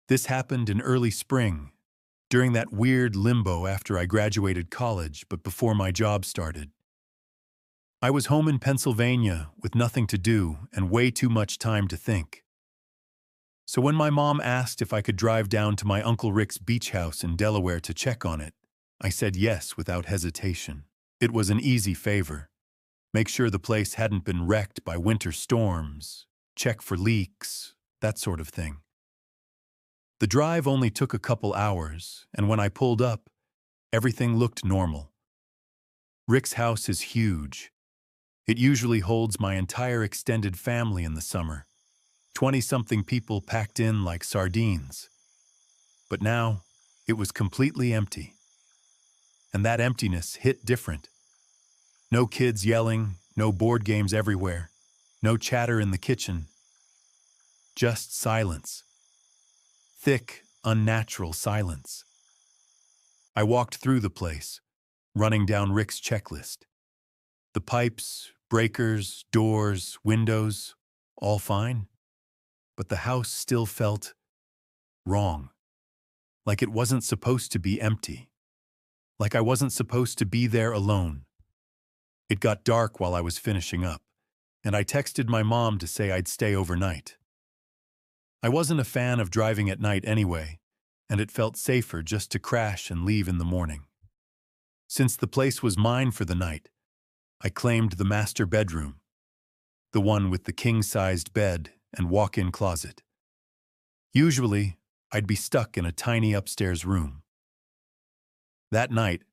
This happened in early spring, during that weird limbo after I graduated college but before my job started. I was home in Pennsylvania with nothing to do and way too much time to think. So when my mom asked if I could drive down to my Uncle Rick's beach house in Delaware to check on it, I said yes without hesitation. It was an easy favor. Make sure the place hadn't been wrecked by winter storms, check for leaks, that sort of thing. The drive only took a couple hours, and when I pulled up, everything looked normal. Rick's house is huge. It usually holds my entire extended family in the summer, 20-something people packed in like sardines. But now, it was completely empty. And that emptiness hit different. No kids yelling, no board games everywhere, no chatter in the kitchen. Just silence. Thick, unnatural silence. I walked through the place, running down Rick's checklist. The pipes, breakers, doors, windows, all fine. But the house still felt wrong. Like it wasn't supposed to be empty. Like I wasn't supposed to be there alone. It got dark while I was finishing up, and I texted my mom to say I'd stay overnight. I wasn't a fan of driving at night anyway, and it felt safer just to crash and leave in the morning. Since the place was mine for the night, I claimed the master bedroom, the one with the king-sized bed and walk-in closet. Usually, I'd be stuck in a tiny upstairs room. That night,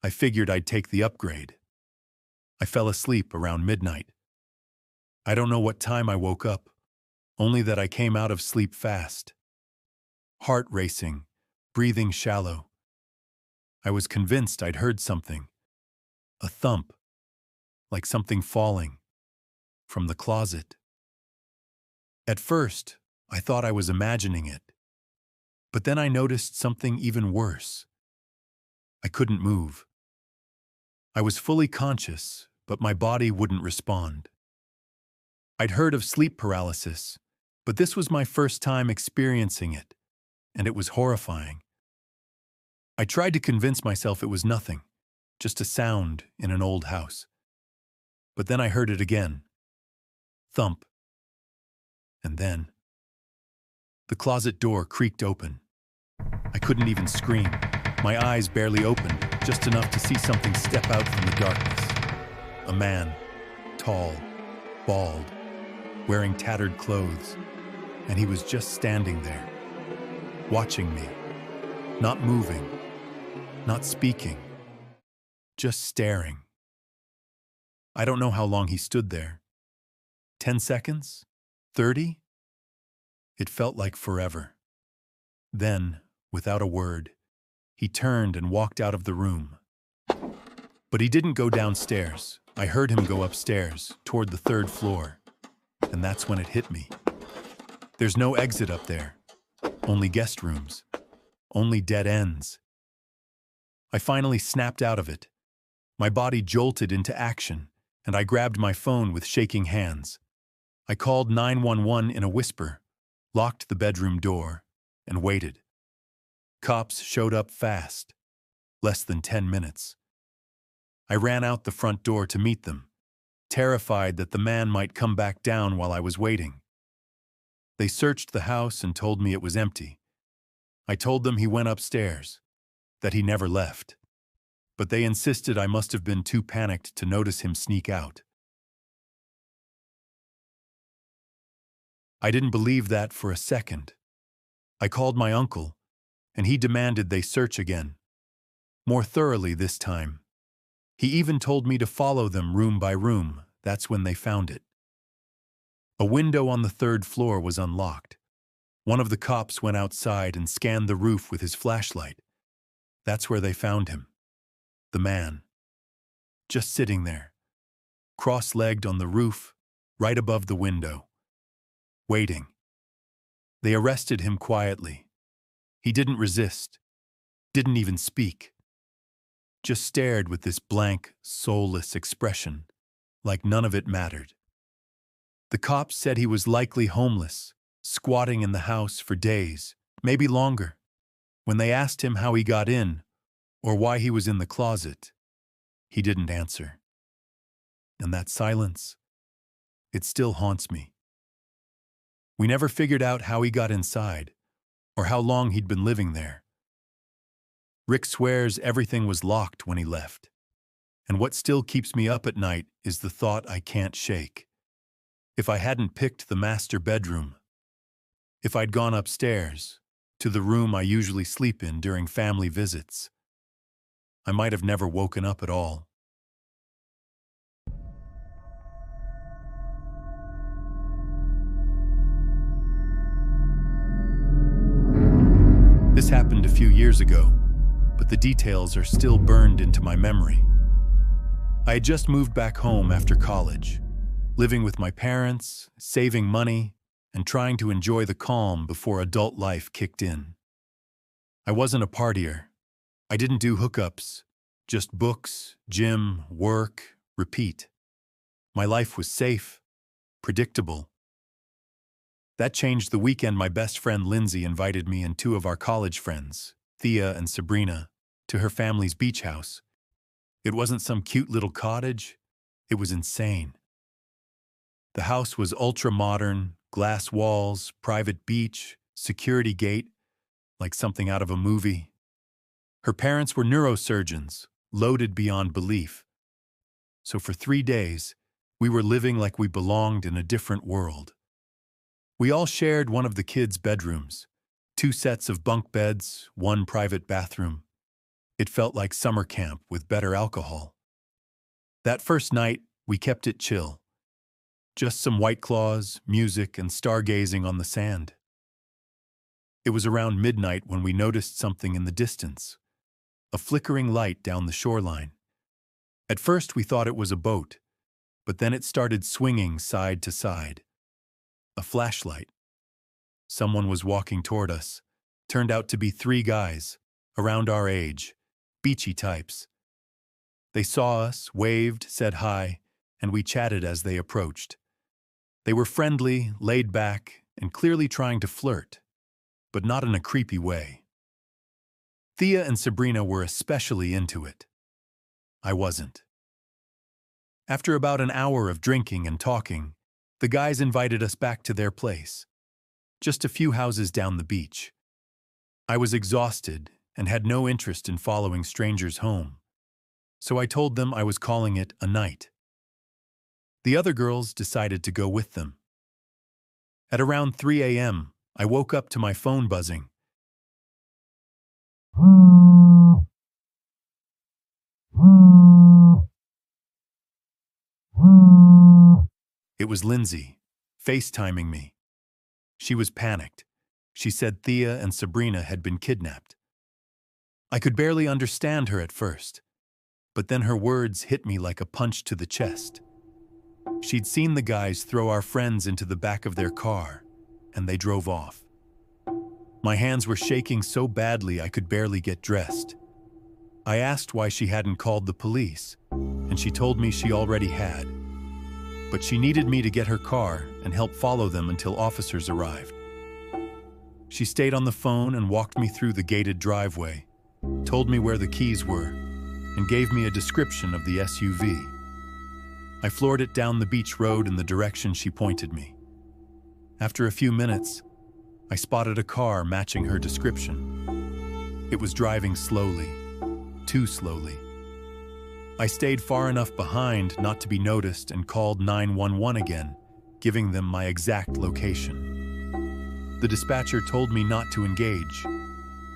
I figured I'd take the upgrade. I fell asleep around midnight. I don't know what time I woke up, only that I came out of sleep fast. Heart racing, breathing shallow. I was convinced I'd heard something. A thump, like something falling, from the closet. At first, I thought I was imagining it. But then I noticed something even worse. I couldn't move. I was fully conscious, but my body wouldn't respond. I'd heard of sleep paralysis, but this was my first time experiencing it, and it was horrifying. I tried to convince myself it was nothing, just a sound in an old house. But then I heard it again. Thump. And then the closet door creaked open. I couldn't even scream. My eyes barely opened, just enough to see something step out from the darkness. A man, tall, bald, wearing tattered clothes, and he was just standing there, watching me, not moving, not speaking, just staring. I don't know how long he stood there. 10 seconds? 30? It felt like forever. Then, without a word, he turned and walked out of the room. But he didn't go downstairs. I heard him go upstairs, toward the 3rd floor. And that's when it hit me. There's no exit up there. Only guest rooms. Only dead ends. I finally snapped out of it. My body jolted into action, and I grabbed my phone with shaking hands. I called 911 in a whisper, locked the bedroom door, and waited. Cops showed up fast. Less than 10 minutes. I ran out the front door to meet them, terrified that the man might come back down while I was waiting. They searched the house and told me it was empty. I told them he went upstairs, that he never left. But they insisted I must have been too panicked to notice him sneak out. I didn't believe that for a second. I called my uncle, and he demanded they search again. More thoroughly this time. He even told me to follow them room by room. That's when they found it. A window on the 3rd floor was unlocked. One of the cops went outside and scanned the roof with his flashlight. That's where they found him. The man. Just sitting there, cross-legged on the roof, right above the window. Waiting. They arrested him quietly. He didn't resist. Didn't even speak. Just stared with this blank, soulless expression, like none of it mattered. The cops said he was likely homeless, squatting in the house for days, maybe longer. When they asked him how he got in or why he was in the closet, he didn't answer. And that silence, it still haunts me. We never figured out how he got inside or how long he'd been living there. Rick swears everything was locked when he left. And what still keeps me up at night is the thought I can't shake. If I hadn't picked the master bedroom, if I'd gone upstairs to the room I usually sleep in during family visits, I might have never woken up at all. This happened a few years ago, but the details are still burned into my memory. I had just moved back home after college, living with my parents, saving money, and trying to enjoy the calm before adult life kicked in. I wasn't a partier. I didn't do hookups, just books, gym, work, repeat. My life was safe, predictable. That changed the weekend my best friend Lindsay invited me and two of our college friends, Thea and Sabrina, to her family's beach house. It wasn't some cute little cottage. It was insane. The house was ultra-modern, glass walls, private beach, security gate, like something out of a movie. Her parents were neurosurgeons, loaded beyond belief. So for 3 days, we were living like we belonged in a different world. We all shared one of the kids' bedrooms, 2 sets of bunk beds, 1 private bathroom. It felt like summer camp with better alcohol. That first night, we kept it chill. Just some White Claws, music, and stargazing on the sand. It was around midnight when we noticed something in the distance, a flickering light down the shoreline. At first, we thought it was a boat, but then it started swinging side to side. A flashlight. Someone was walking toward us. Turned out to be 3 guys, around our age, beachy types. They saw us, waved, said hi, and we chatted as they approached. They were friendly, laid back, and clearly trying to flirt, but not in a creepy way. Thea and Sabrina were especially into it. I wasn't. After about an hour of drinking and talking, the guys invited us back to their place, just a few houses down the beach. I was exhausted and had no interest in following strangers home, so I told them I was calling it a night. The other girls decided to go with them. At around 3 a.m., I woke up to my phone buzzing. It was Lindsay, FaceTiming me. She was panicked. She said Thea and Sabrina had been kidnapped. I could barely understand her at first, but then her words hit me like a punch to the chest. She'd seen the guys throw our friends into the back of their car, and they drove off. My hands were shaking so badly I could barely get dressed. I asked why she hadn't called the police, and she told me she already had. But she needed me to get her car and help follow them until officers arrived. She stayed on the phone and walked me through the gated driveway, told me where the keys were, and gave me a description of the SUV. I floored it down the beach road in the direction she pointed me. After a few minutes, I spotted a car matching her description. It was driving slowly, too slowly. I stayed far enough behind not to be noticed and called 911 again, giving them my exact location. The dispatcher told me not to engage,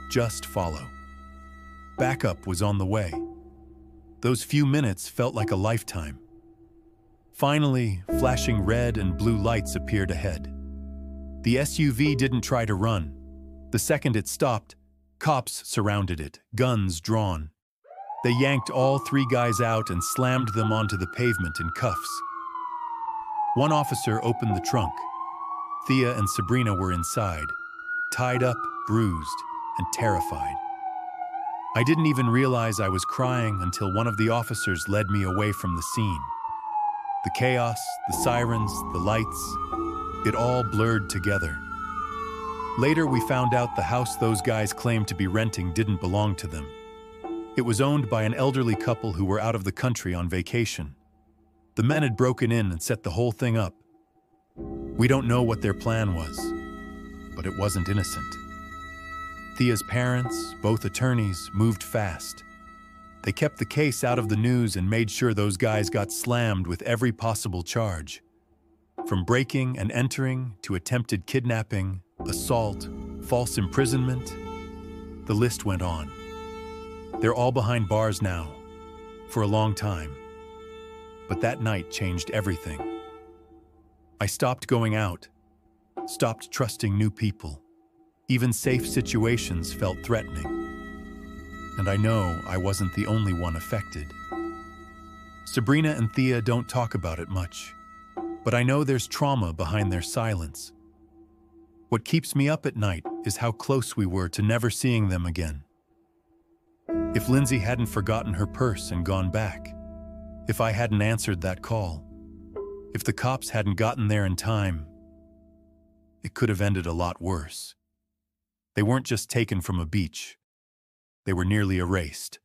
just follow. Backup was on the way. Those few minutes felt like a lifetime. Finally, flashing red and blue lights appeared ahead. The SUV didn't try to run. The second it stopped, cops surrounded it, guns drawn. They yanked all 3 guys out and slammed them onto the pavement in cuffs. One officer opened the trunk. Thea and Sabrina were inside, tied up, bruised, and terrified. I didn't even realize I was crying until one of the officers led me away from the scene. The chaos, the sirens, the lights, it all blurred together. Later, we found out the house those guys claimed to be renting didn't belong to them. It was owned by an elderly couple who were out of the country on vacation. The men had broken in and set the whole thing up. We don't know what their plan was, but it wasn't innocent. Thea's parents, both attorneys, moved fast. They kept the case out of the news and made sure those guys got slammed with every possible charge. From breaking and entering to attempted kidnapping, assault, false imprisonment, the list went on. They're all behind bars now, for a long time. But that night changed everything. I stopped going out, stopped trusting new people. Even safe situations felt threatening. And I know I wasn't the only one affected. Sabrina and Thea don't talk about it much, but I know there's trauma behind their silence. What keeps me up at night is how close we were to never seeing them again. If Lindsay hadn't forgotten her purse and gone back, if I hadn't answered that call, if the cops hadn't gotten there in time, it could have ended a lot worse. They weren't just taken from a beach. They were nearly erased.